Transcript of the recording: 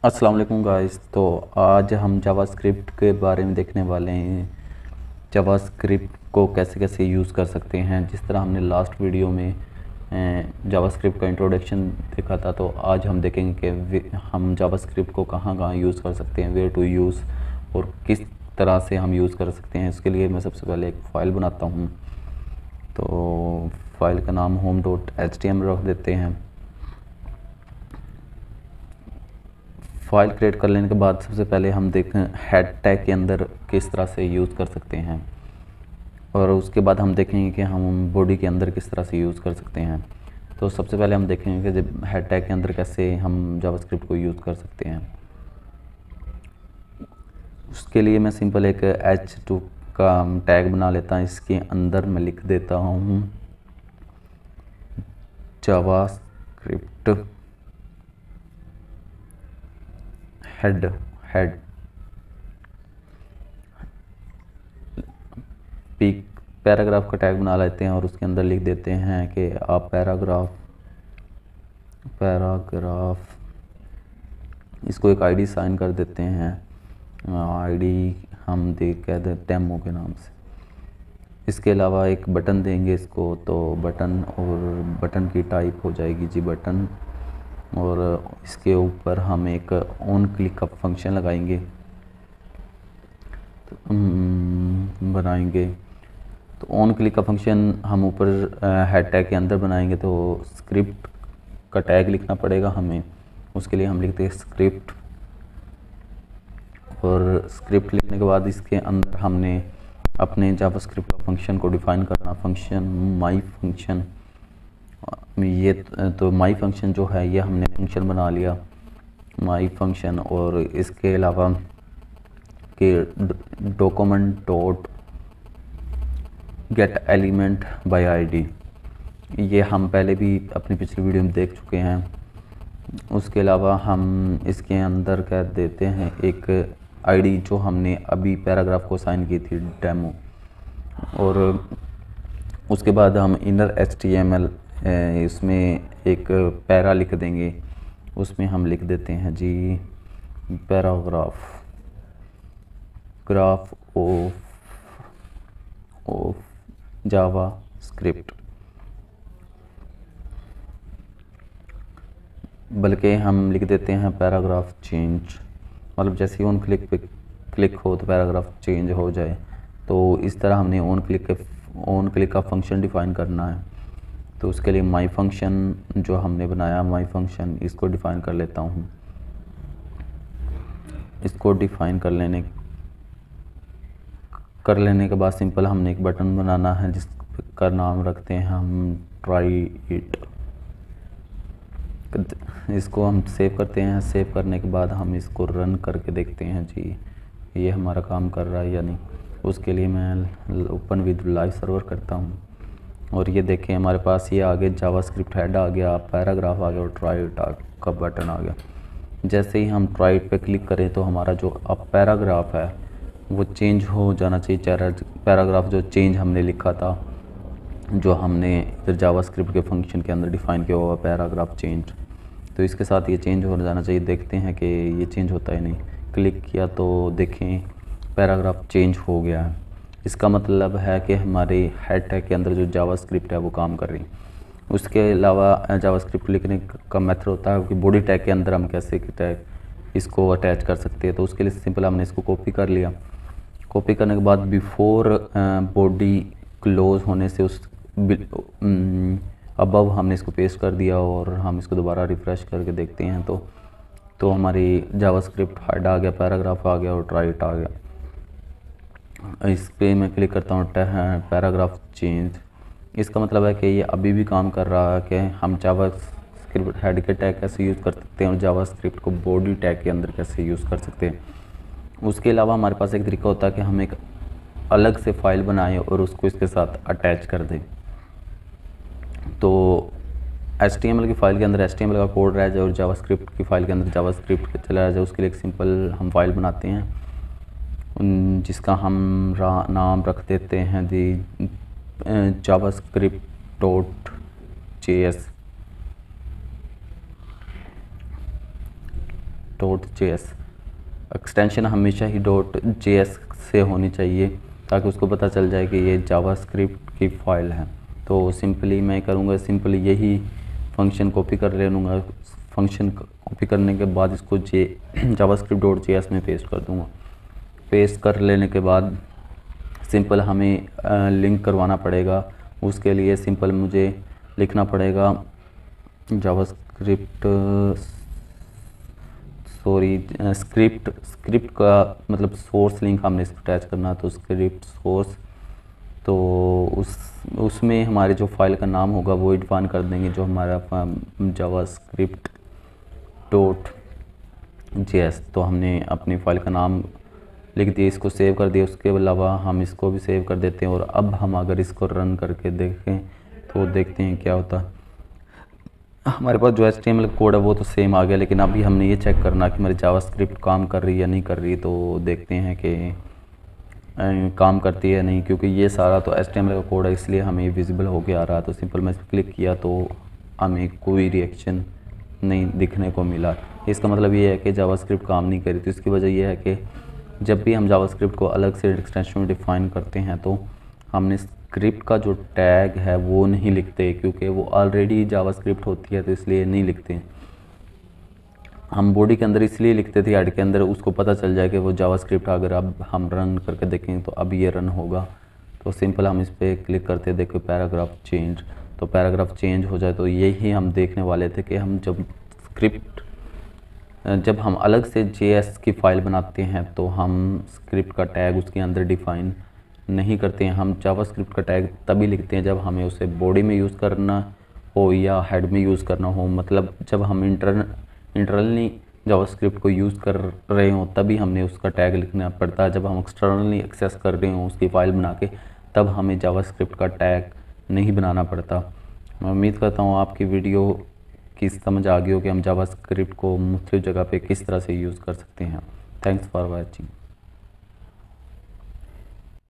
अस्सलाम वालेकुम गाइस। तो आज हम जावास्क्रिप्ट के बारे में देखने वाले हैं। जावास्क्रिप्ट को कैसे कैसे यूज़ कर सकते हैं। जिस तरह हमने लास्ट वीडियो में जावास्क्रिप्ट का इंट्रोडक्शन देखा था, तो आज हम देखेंगे कि हम जावास्क्रिप्ट को कहाँ कहाँ यूज़ कर सकते हैं, वेयर टू यूज़, और किस तरह से हम यूज़ कर सकते हैं। इसके लिए मैं सबसे पहले एक फ़ाइल बनाता हूँ। तो फाइल का नाम home.html रख देते हैं। फाइल क्रिएट कर लेने के बाद सबसे पहले हम देखें हेड टैग के अंदर किस तरह से यूज़ कर सकते हैं, और उसके बाद हम देखेंगे कि हम बॉडी के अंदर किस तरह से यूज़ कर सकते हैं। तो सबसे पहले हम देखेंगे कि जब हेड टैग के अंदर कैसे हम जावास्क्रिप्ट को यूज़ कर सकते हैं। उसके लिए मैं सिंपल एक h2 का टैग बना लेता हूँ। इसके अंदर मैं लिख देता हूँ जावास्क्रिप्ट हेड पिक पैराग्राफ का टैग बना लेते हैं, और उसके अंदर लिख देते हैं कि आप पैराग्राफ इसको एक आईडी साइन कर देते हैं। आईडी हम कह दें डेमो के नाम से। इसके अलावा एक बटन देंगे इसको, तो बटन, और बटन की टाइप हो जाएगी जी बटन, और इसके ऊपर हम एक ऑन क्लिक का फंक्शन लगाएंगे, तो बनाएंगे। तो ऑन क्लिक का फंक्शन हम ऊपर हेड टैग के अंदर बनाएंगे। तो स्क्रिप्ट का टैग लिखना पड़ेगा हमें। उसके लिए हम लिखते हैं स्क्रिप्ट, और स्क्रिप्ट लिखने के बाद इसके अंदर हमने अपने जावास्क्रिप्ट का फंक्शन को डिफ़ाइन करना। फंक्शन माई फंक्शन, ये तो माई फंक्शन जो है ये हमने फंक्शन बना लिया, माई फंक्शन। और इसके अलावा कि document dot gate element by ID, ये हम पहले भी अपनी पिछली वीडियो में देख चुके हैं। उसके अलावा हम इसके अंदर कह देते हैं एक आईडी जो हमने अभी पैराग्राफ को साइन की थी, डेमो। और उसके बाद हम इनर HTML इसमें एक पैरा लिख देंगे। उसमें हम लिख देते हैं जी पैराग्राफ ऑफ जावास्क्रिप्ट, बल्कि हम लिख देते हैं पैराग्राफ चेंज। मतलब जैसे ही ऑन क्लिक पे क्लिक हो तो पैराग्राफ चेंज हो जाए। तो इस तरह हमने ऑन क्लिक का फंक्शन डिफ़ाइन करना है। तो उसके लिए माई फंक्शन जो हमने बनाया, माई फंक्शन, इसको डिफ़ाइन कर लेता हूँ। इसको डिफ़ाइन कर लेने के बाद सिंपल हमने एक बटन बनाना है जिसका नाम रखते हैं हम ट्राई इट। इसको हम सेव करते हैं। सेव करने के बाद हम इसको रन करके देखते हैं जी ये हमारा काम कर रहा है या नहीं। उसके लिए मैं ओपन विद लाइव सर्वर करता हूँ, और ये देखें हमारे पास ये आगे जावास्क्रिप्ट हेड आ गया, पैराग्राफ आ गया, और ट्राई इट का बटन आ गया। जैसे ही हम ट्राई इट पे क्लिक करें तो हमारा जो अब पैराग्राफ है वो चेंज हो जाना चाहिए। पैराग्राफ जो चेंज हमने लिखा था, जो हमने फिर जावास्क्रिप्ट के फंक्शन के अंदर डिफ़ाइन किया हुआ पैराग्राफ चेंज, तो इसके साथ ये चेंज हो जाना चाहिए। देखते हैं कि ये चेंज होता है नहीं। क्लिक किया तो देखें पैराग्राफ चेंज हो गया है। इसका मतलब है कि हमारे हेड टैग के अंदर जो जावास्क्रिप्ट है वो काम कर रही है। उसके अलावा जावास्क्रिप्ट लिखने का मेथड होता है कि बॉडी टैग के अंदर हम कैसे टैग इसको अटैच कर सकते हैं। तो उसके लिए सिंपल हमने इसको कॉपी कर लिया। कॉपी करने के बाद बिफोर बॉडी क्लोज होने से उस अबव हमने इसको पेस्ट कर दिया, और हम इसको दोबारा रिफ़्रेश करके देखते हैं तो हमारी जावास्क्रिप्ट हेड आ गया, पैराग्राफ आ गया, और ट्राई इट आ गया। इस पर मैं क्लिक करता हूँ पैराग्राफ चेंज। इसका मतलब है कि ये अभी भी काम कर रहा है कि हम जावास्क्रिप्ट हेड के टैग कैसे यूज़ कर सकते हैं और जावास्क्रिप्ट को बॉडी टैग के अंदर कैसे यूज़ कर सकते हैं। उसके अलावा हमारे पास एक तरीका होता है कि हम एक अलग से फाइल बनाएं और उसको इसके साथ अटैच कर दें। तो HTML की फ़ाइल के अंदर HTML का कोड रह जाए और जावास्क्रिप्ट की फ़ाइल के अंदर जावास्क्रिप्ट चला जाए। उसके लिए एक सिंपल हम फाइल बनाते हैं जिसका हम नाम रख देते हैं जी javascript.js। .js। एक्सटेंशन हमेशा ही .js से होनी चाहिए ताकि उसको पता चल जाए कि ये जावास्क्रिप्ट की फ़ाइल है। तो सिंपली मैं करूँगा, सिंपली यही फंक्शन कॉपी कर ले लूँगा। फंक्शन कॉपी करने के बाद इसको जावास्क्रिप्ट.js में पेस्ट कर दूँगा। पेस्ट कर लेने के बाद सिंपल हमें लिंक करवाना पड़ेगा। उसके लिए सिंपल मुझे लिखना पड़ेगा जावास्क्रिप्ट स्क्रिप्ट का मतलब सोर्स लिंक हमने इसको अटैच करना, तो स्क्रिप्ट सोर्स, तो उसमें हमारे जो फाइल का नाम होगा वो डिफाइन कर देंगे, जो हमारा जावास्क्रिप्ट.js। तो हमने अपनी फ़ाइल का नाम लिख दिया, इसको सेव कर दिया। उसके अलावा हम इसको भी सेव कर देते हैं। और अब हम अगर इसको रन करके देखें तो देखते हैं क्या होता है। हमारे पास जो HTML कोड है वो तो सेम आ गया, लेकिन अभी हमने ये चेक करना कि हमारी जावास्क्रिप्ट काम कर रही है या नहीं कर रही। तो देखते हैं कि काम करती है नहीं, क्योंकि ये सारा तो HTML का कोड है, इसलिए हमें विजिबल होके आ रहा। तो सिंपल मैं इस पर क्लिक किया तो हमें कोई रिएक्शन नहीं दिखने को मिला। इसका मतलब ये है कि जावास्क्रिप्ट काम नहीं करी। तो इसकी वजह यह है कि जब भी हम जावास्क्रिप्ट को अलग से एक्सटेंशन में डिफ़ाइन करते हैं तो हमने स्क्रिप्ट का जो टैग है वो नहीं लिखते, क्योंकि वो ऑलरेडी जावास्क्रिप्ट होती है, तो इसलिए नहीं लिखते। हम बॉडी के अंदर इसलिए लिखते थे हेड के अंदर, उसको पता चल जाए कि वो जावास्क्रिप्ट। अगर अब हम रन करके देखें तो अब ये रन होगा। तो सिंपल हम इस पर क्लिक करते देखो पैराग्राफ चेंज, तो पैराग्राफ चेंज हो जाए। तो यही हम देखने वाले थे कि हम जब हम अलग से JS की फ़ाइल बनाते हैं तो हम स्क्रिप्ट का टैग उसके अंदर डिफ़ाइन नहीं करते हैं। हम जावास्क्रिप्ट का टैग तभी लिखते हैं जब हमें उसे बॉडी में यूज़ करना हो या हेड में यूज़ करना हो। मतलब जब हम इंटरनली जावास्क्रिप्ट को यूज़ कर रहे हों तभी हमने उसका टैग लिखना पड़ता है। जब हम एक्सटर्नली एक्सेस कर रहे हों उसकी फ़ाइल बना के, तब हमें जावास्क्रिप्ट का टैग नहीं बनाना पड़ता। मैं उम्मीद करता हूँ आपकी वीडियो की समझ आ गई हो कि हम जावास्क्रिप्ट को मुख्तलिफ जगह पे किस तरह से यूज़ कर सकते हैं। Thanks for watching.